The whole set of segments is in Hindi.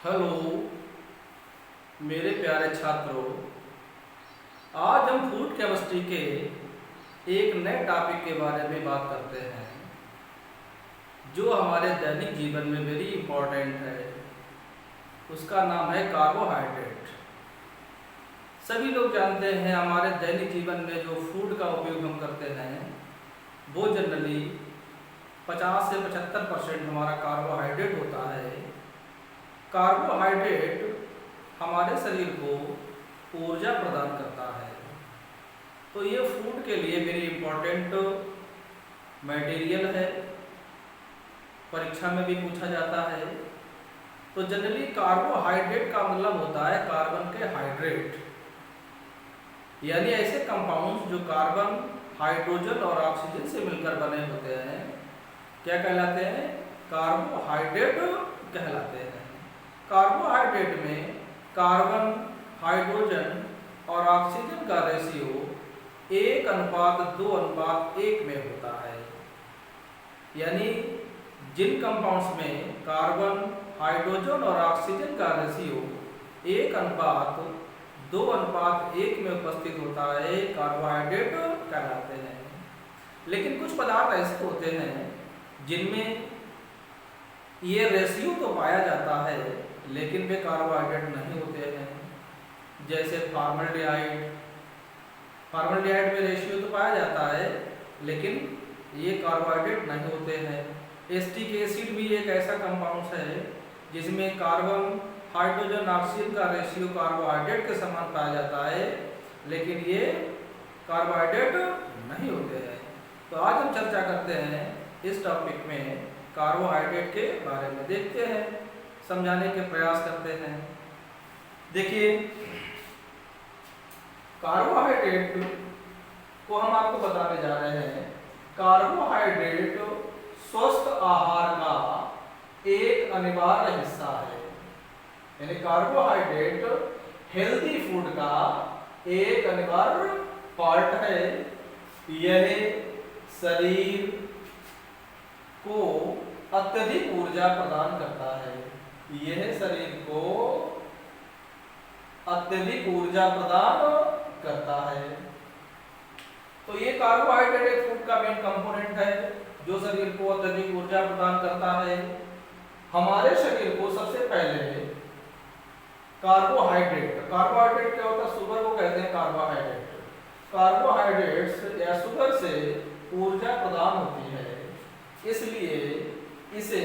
हेलो मेरे प्यारे छात्रों, आज हम फूड केमिस्ट्री के एक नए टॉपिक के बारे में बात करते हैं जो हमारे दैनिक जीवन में वेरी इम्पोर्टेंट है। उसका नाम है कार्बोहाइड्रेट। सभी लोग जानते हैं हमारे दैनिक जीवन में जो फूड का उपयोग हम करते हैं वो जनरली 50 से 75% हमारा कार्बोहाइड्रेट होता है। कार्बोहाइड्रेट हमारे शरीर को ऊर्जा प्रदान करता है, तो ये फूड के लिए वेरी इम्पोर्टेंट मटेरियल है। परीक्षा में भी पूछा जाता है। तो जनरली कार्बोहाइड्रेट का मतलब होता है कार्बन के हाइड्रेट, यानी ऐसे कंपाउंड्स जो कार्बन, हाइड्रोजन और ऑक्सीजन से मिलकर बने होते हैं, क्या कहलाते हैं? कार्बोहाइड्रेट कहलाते हैं। कार्बोहाइड्रेट में कार्बन, हाइड्रोजन और ऑक्सीजन का रेशियो 1:2:1 में होता है। यानी जिन कंपाउंड्स में कार्बन, हाइड्रोजन और ऑक्सीजन का रेशियो 1:2:1 में उपस्थित होता है, कार्बोहाइड्रेट कहलाते हैं। लेकिन कुछ पदार्थ ऐसे होते हैं जिनमें ये रेशियो तो पाया जाता है लेकिन वे कार्बोहाइड्रेट नहीं होते हैं। जैसे फॉर्मल्डिहाइड में रेशियो तो पाया जाता है लेकिन ये कार्बोहाइड्रेट नहीं होते हैं। एसिटिक एसिड भी एक ऐसा कंपाउंड है जिसमें कार्बन, हाइड्रोजन, ऑक्सीजन का रेशियो कार्बोहाइड्रेट के समान पाया जाता है लेकिन ये कार्बोहाइड्रेट नहीं होते हैं। तो आज हम चर्चा करते हैं इस टॉपिक में कार्बोहाइड्रेट के बारे में, देखते हैं, समझाने के प्रयास करते हैं। देखिए, कार्बोहाइड्रेट को हम आपको बताने जा रहे हैं। कार्बोहाइड्रेट स्वस्थ आहार का एक अनिवार्य हिस्सा है। यानी कार्बोहाइड्रेट हेल्दी फूड का एक अनिवार्य पार्ट है। यह शरीर को अत्यधिक ऊर्जा प्रदान करता है। यह शरीर को अत्यधिक ऊर्जा प्रदान करता है। तो ये कार्बोहाइड्रेट एक फूड का मेन कंपोनेंट है जो शरीर को अत्यधिक ऊर्जा प्रदान करता है। हमारे शरीर को सबसे पहले कार्बोहाइड्रेट क्या होता है? शुगर को कहते हैं कार्बोहाइड्रेट। कार्बोहाइड्रेट्स या शुगर से ऊर्जा प्रदान होती है, इसलिए इसे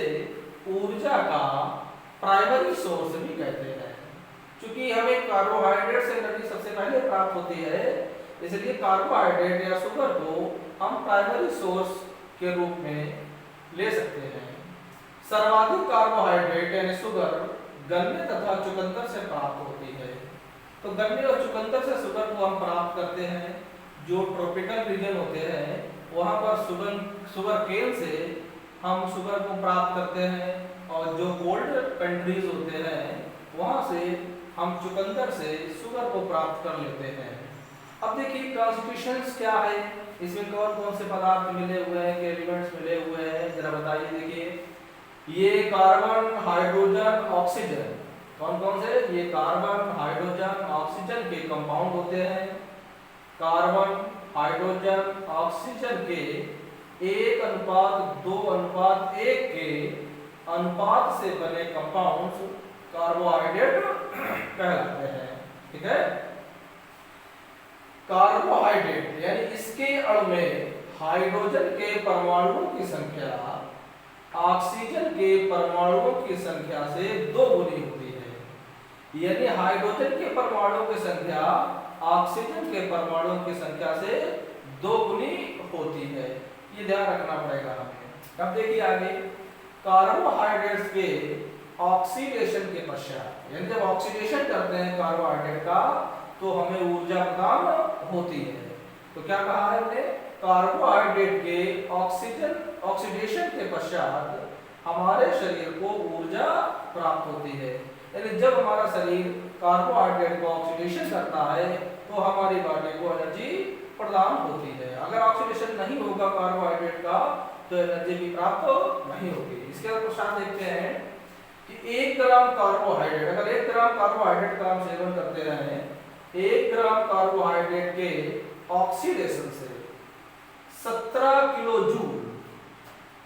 ऊर्जा का प्राइमरी सोर्स भी कहते हैं। क्योंकि हमें कार्बोहाइड्रेट से एनर्जी सबसे पहले प्राप्त होती है, इसलिए कार्बोहाइड्रेट या शुगर को हम प्राइमरी सोर्स के रूप में ले सकते हैं। सर्वाधिक कार्बोहाइड्रेट यानी शुगर गन्ने तथा चुकंदर से प्राप्त होती है। तो गन्ने और चुकंदर से शुगर को हम प्राप्त करते हैं। जो ट्रॉपिकल रीजन होते हैं वहाँ पर शुगर केन से हम शुगर को प्राप्त करते हैं, और जो कोल्ड कंट्रीज होते हैं वहाँ से हम चुकंदर से शुगर को प्राप्त कर लेते हैं। अब देखिए कॉन्स्टिट्यूशंस क्या है, इसमें कौन कौन से पदार्थ मिले हुए हैं, के एलिमेंट्स मिले हुए हैं, जरा बताइए। देखिए, ये कार्बन, हाइड्रोजन, ऑक्सीजन, कौन कौन से? ये कार्बन, हाइड्रोजन, ऑक्सीजन के कंपाउंड होते हैं। कार्बन, हाइड्रोजन, ऑक्सीजन के 1:2:1 के अनुपात से बने कंपाउंड्स कार्बोहाइड्रेट कहलाते हैं। ठीक है। कार्बोहाइड्रेट यानी इसके अणु में हाइड्रोजन के परमाणुओं की संख्या ऑक्सीजन के परमाणुओं की संख्या से 2 गुनी होती है। यानी हाइड्रोजन के परमाणुओं की संख्या ऑक्सीजन के परमाणुओं की संख्या से 2 गुनी होती है। ये ध्यान रखना पड़ेगा हमें। अब देखिए आगे, कार्बोहाइड्रेट्स के ऑक्सीडेशन के पश्चात, यानी जब ऑक्सीडेशन करते हैं कार्बोहाइड्रेट का तो हमें ऊर्जा प्रदान होती है। तो क्या कहा है हमने? कार्बोहाइड्रेट के ऑक्सीडेशन के पश्चात हमारे शरीर को ऊर्जा प्राप्त होती है। यानी जब हमारा शरीर कार्बोहाइड्रेट को ऑक्सीडेशन करता है तो हमारी बॉडी को एनर्जी प्रदान होती है। अगर ऑक्सीडेशन नहीं होगा कार्बोहाइड्रेट का तो एनर्जी भी प्राप्त नहीं होगी। इसके पश्चात देखते हैं कि 1 ग्राम कार्बोहाइड्रेट, अगर 1 ग्राम कार्बोहाइड्रेट का हम सेवन करते रहे, 1 ग्राम कार्बोहाइड्रेट के ऑक्सीडेशन से 17 किलो जूल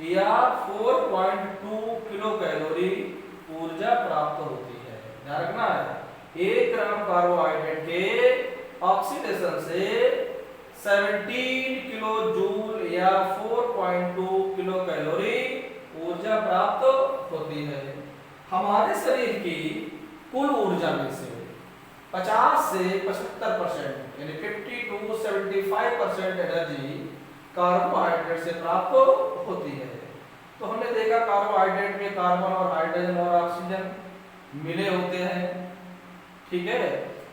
या 4.2 किलो कैलोरी ऊर्जा प्राप्त होती है। ध्यान रखना है, 1 ग्राम कार्बोहाइड्रेट के ऑक्सीडेशन से 17 किलो जूल या 4.2 किलो कैलोरी ऊर्जा प्राप्त होती है। हमारे शरीर की कुल ऊर्जा में से 50 से 75% यानी 50 to 75% एनर्जी कार्बोहाइड्रेट से प्राप्त होती है। तो हमने देखा कार्बोहाइड्रेट में कार्बन और हाइड्रोजन और ऑक्सीजन मिले होते हैं, ठीक है।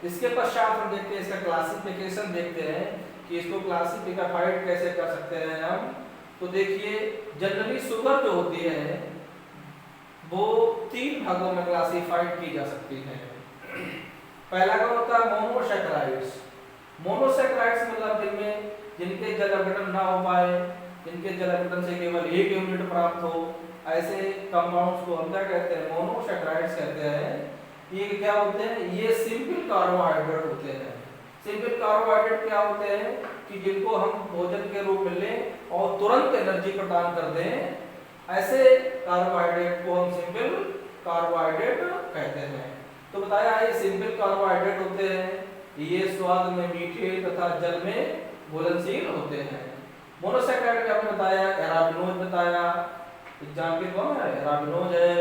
इसके पश्चात हम देखते हैं इसका क्लासिफिकेशन, देखते हैं कि इसको क्लासिफाइड कैसे कर सकते हैं हम। तो देखिए जनरली शुगर जो होती है वो 3 भागों में क्लासिफाइड की जा सकती है। पहला कौन होता है? मोनोसैकराइड्स। मोनोसैकराइड्स मतलब जिनके जल अपघटन ना हो पाए, जिनके जल अपघटन से केवल 1 यूनिट प्राप्त हो, ऐसे कंपाउंड्स को हम क्या कहते हैं? मोनोसैकराइड्स कहते हैं। ये क्या होते हैं? ये सिंपल कार्बोहाइड्रेट होते हैं। सिंपल कार्बोहाइड्रेट क्या होते हैं कि जिनको हम भोजन के रूप में लें और तुरंत एनर्जी प्रदान कर दें, ऐसे कार्बोहाइड्रेट को हम सिंपल कार्बोहाइड्रेट कहते हैं। तो बताया है सिंपल कार्बोहाइड्रेट होते हैं, ये स्वाद में मीठे तथा जल में घुलनशील होते हैं। मोनोसैकराइड आपने बताया, एराबिनोज बताया, एग्जाम्पल कौन है? एराबिनोज है,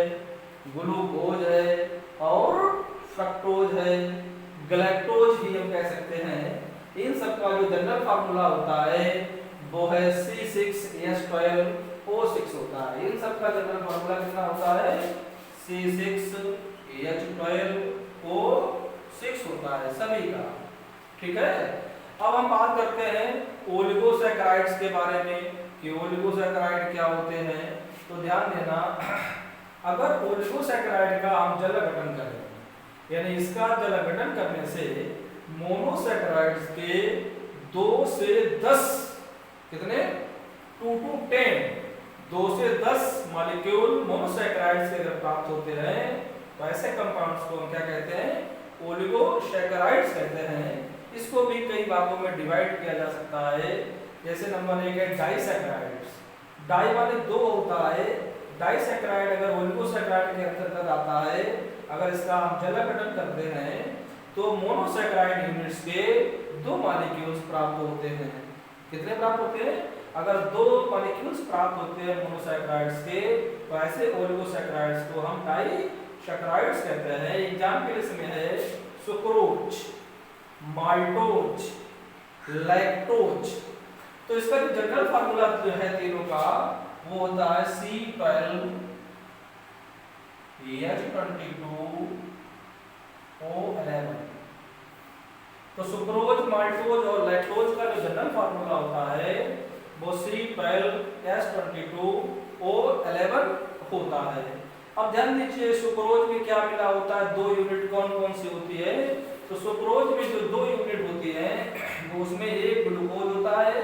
ग्लूकोज है और फ्रक्टोज है, गैलेक्टोज भी हम कह सकते हैं। इन सब का जो जनरल फार्मूला होता है वो है C6H12O6 होता है। इन सब का जनरल फार्मूला कितना होता है? C6H12O6 होता है सभी का, ठीक है। अब हम बात करते हैं ओलिगोसैकराइड्स के बारे में कि ओलिगोसैकराइड क्या होते हैं। तो ध्यान देना, अगर ओलिगोसैकराइड का हम जल अपघटन करें, यानी इसका जल अपघटन करने से मोनोसैकराइड्स के 2 से 10 कितने 2 to 10 2 से 10 मॉलिक्यूल मोनोसैकराइड्स के अगर प्राप्त होते हैं तो ऐसे कंपाउंड्स को हम क्या कहते हैं? ओलिगोसैकराइड्स कहते हैं। इसको भी कई भागों में डिवाइड किया जा सकता है। जैसे नंबर 1 है डाइसैकराइड्स। डाई माने 2 होता है। डाइसैकराइड अगर ओलिगोसैकराइड के अंतर्गत आता है, अगर इसका हम जल अपघटन करते हैं तो मोनोसैकराइड यूनिट्स के 2 मॉलिक्यूल्स प्राप्त होते हैं। कितने प्राप्त होते हैं? अगर 2 मॉलिक्यूल्स प्राप्त होते हैं मोनोसैकराइड्स के, तो ऐसे ओलिगोसैकराइड्स को हम डाइसैकराइड्स कहते हैं। एग्जांपल इसमें है सुक्रोज, माल्टोज, लैक्टोज। तो इसका जो जनरल फार्मूला जो है तीनों का वो होता है C12H22O11। तो सुक्रोज, माल्टोज और लैक्टोज का जो जनरल फार्मूला होता है वो C12H22O11 होता है। अब ध्यान दीजिए सुक्रोज में क्या मिला होता है? 2 यूनिट कौन कौन सी होती है? तो सुक्रोज में जो 2 यूनिट होती है वो उसमें एक ग्लूकोज होता है,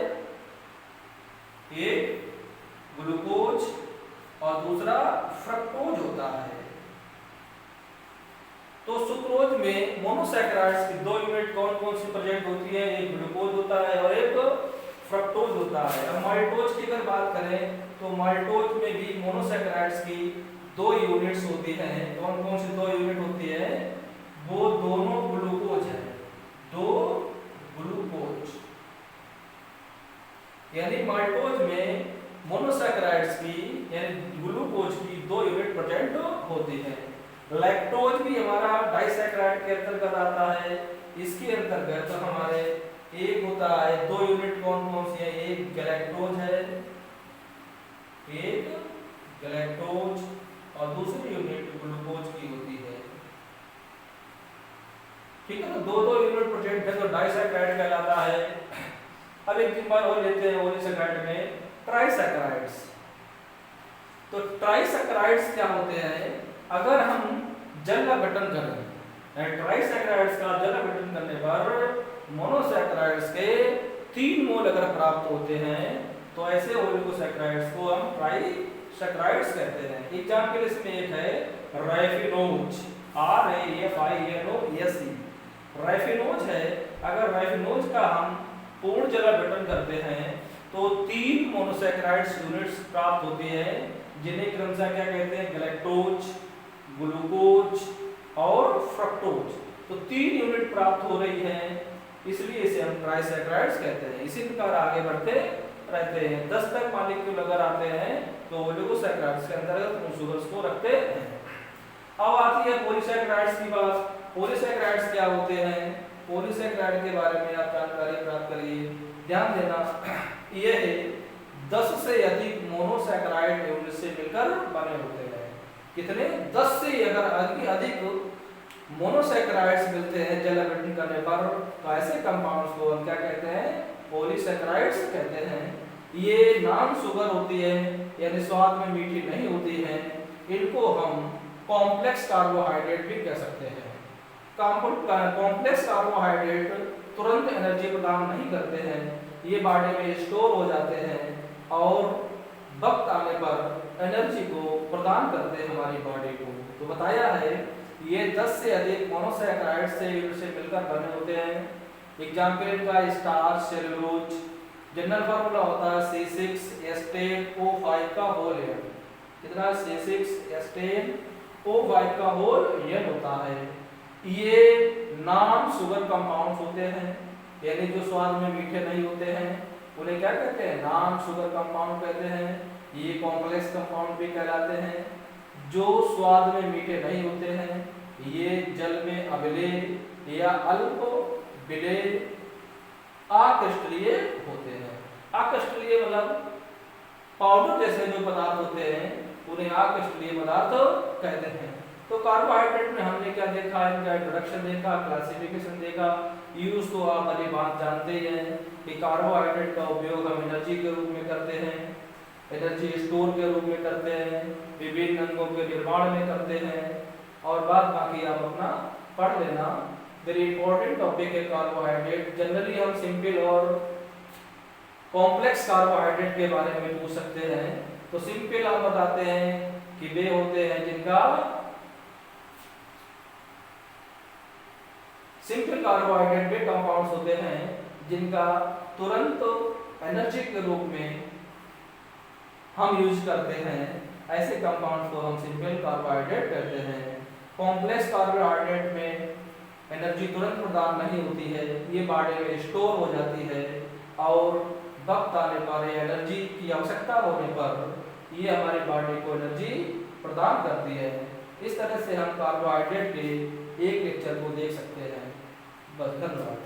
एक ग्लूकोज और दूसरा फ्रक्टोज होता है। तो सुक्रोज में मोनोसैकराइड्स की 2 यूनिट कौन कौन सी प्रेजेंट होती है? एक ग्लूकोज होता है और एक फ्रक्टोज होता है। अब माल्टोज की अगर बात करें तो माल्टोज में भी मोनोसैकराइड्स की 2 यूनिट्स होती हैं। कौन कौन सी 2 यूनिट होती है? वो दोनों ग्लूकोज है, 2 ग्लूकोज। यानी माल्टोज में मोनोसैकराइड्स की यानी ग्लूकोज की 2 यूनिट प्रेजेंट होती है। लैक्टोज भी हमारा डाइसैकराइड के अंतर्गत आता है। इसके अंतर्गत तो हमारे एक होता है 2 यूनिट कौन कौन सी है? एक गैलेक्टोज है, एक गैलेक्टोज और दूसरी यूनिट ग्लूकोज की होती है, ठीक है। तो 2 यूनिट प्रेजेंट है तो डाइसैकराइड कहलाता है। अब एक बार और लेते हैं ओलिगोसैकराइड में ट्राइसैकराइड्स। तो ट्राइसैकराइड्स क्या होते हैं? अगर हम जल अपघटन करें, ट्राइसैकराइड्स का जल अपघटन करने पर मोनोसैकराइड्स के 3 मोल अगर प्राप्त होते हैं तो ऐसे ओलिगोसैकराइड्स को हम ट्राइसैकराइड्स कहते हैं। एग्जांपल इसमें एक है रैफिनोज, RAFINOZ। रैफिनोज है, अगर रैफिनोज का हम पूर्ण जल अपघटन करते हैं तो 3 मोनोसैकेराइड्स यूनिट्स प्राप्त होती है, जिन्हें क्रमशः क्या कहते हैं, गैलेक्टोज, ग्लूकोज और फ्रक्टोज। तो 3 यूनिट प्राप्त हो रही है, इसलिए इसे हम ट्राइसैकेराइड्स कहते हैं। इसी प्रकार आगे बढ़ते रहते हैं, 10 तक मॉलिक्यूल अगर आते हैं तो ओलिगोसैकेराइड्स के अंतर्गत उन शुगर्स को रखते हैं। अब आती है पॉलीसैकेराइड्स की बात। पॉलीसैकेराइड्स क्या होते हैं? पॉलीसैकेराइड के बारे में आप जानकारी प्राप्त करिए। ध्यान देना, यह 10 से अधिक मोनोसैकेराइड यूनिट से मिलकर बने होते हैं। कितने? 10 से अगर अधिक मोनोसैकेराइड्स मिलते हैं जल अपघटन करने पर, तो ऐसे कंपाउंड्स को हम क्या कहते हैं? पॉलीसैकेराइड्स कहते हैं। ये नॉन शुगर होती है, यानी स्वाद में मीठी नहीं होती है। इनको हम कॉम्प्लेक्स कार्बोहाइड्रेट भी कह सकते हैं। कॉम्प्लेक्स कार्बोहाइड्रेट तुरंत एनर्जी प्रदान नहीं करते हैं, ये बॉडी में स्टोर हो जाते हैं और वक्त आने पर एनर्जी को प्रदान करते हैं हमारी बॉडी को। तो बताया है ये 10 से अधिक मोनोसैकेराइड से मिलकर बने होते हैं। एग्जाम्पल इनका स्टार्च, सेलुलोज। जनरल फार्मूला होता है C6H10O5 का होल n। कितना? C6H10O5 का होल n होता है। ये नॉन शुगर कंपाउंड्स होते हैं, यानी जो स्वाद में मीठे नहीं होते हैं, उन्हें क्या कहते हैं? नॉन शुगर कंपाउंड कहते हैं। ये कॉम्प्लेक्स कंपाउंड भी कहलाते हैं। जो स्वाद में मीठे नहीं होते हैं, ये जल में अम्लीय या अल्प विलेय अक्रिस्टलीय होते हैं। अक्रिस्टलीय मतलब पाउडर जैसे जो पदार्थ होते हैं, उन्हें अक्रिस्टलीय पदार्थ कहते हैं। तो कार्बोहाइड्रेट में हमने क्या देखा? इनका इंट्रोडक्शन देखा, क्लासिफिकेशन देखा। यूज तो आप वाली बात जानते ही हैं कि कार्बोहाइड्रेट का उपयोग हम एनर्जी के रूप में करते हैं, एनर्जी स्टोर के रूप में करते हैं, विभिन्न अंगों के निर्माण में करते हैं, और बाद बाकी आप अपना पढ़ लेना। वेरी इंपॉर्टेंट टॉपिक है कार्बोहाइड्रेट। जनरली हम सिंपल और कॉम्प्लेक्स कार्बोहाइड्रेट के बारे में पूछ सकते हैं। तो सिंपल आप बताते हैं कि वे होते हैं जिनका सिंपल कार्बोहाइड्रेट वे कंपाउंड्स होते हैं जिनका तुरंत एनर्जी के रूप में हम यूज करते हैं। ऐसे कंपाउंड्स को हम सिंपल कार्बोहाइड्रेट कहते हैं। कॉम्प्लेक्स कार्बोहाइड्रेट में एनर्जी तुरंत प्रदान नहीं होती है, ये बॉडी में स्टोर हो जाती है और वक्त आने पर एनर्जी की आवश्यकता होने पर ये हमारी बॉडी को एनर्जी प्रदान करती है। इस तरह से हम कार्बोहाइड्रेट के एक लेक्चर को देख सकते हैं। बस, धन्यवाद।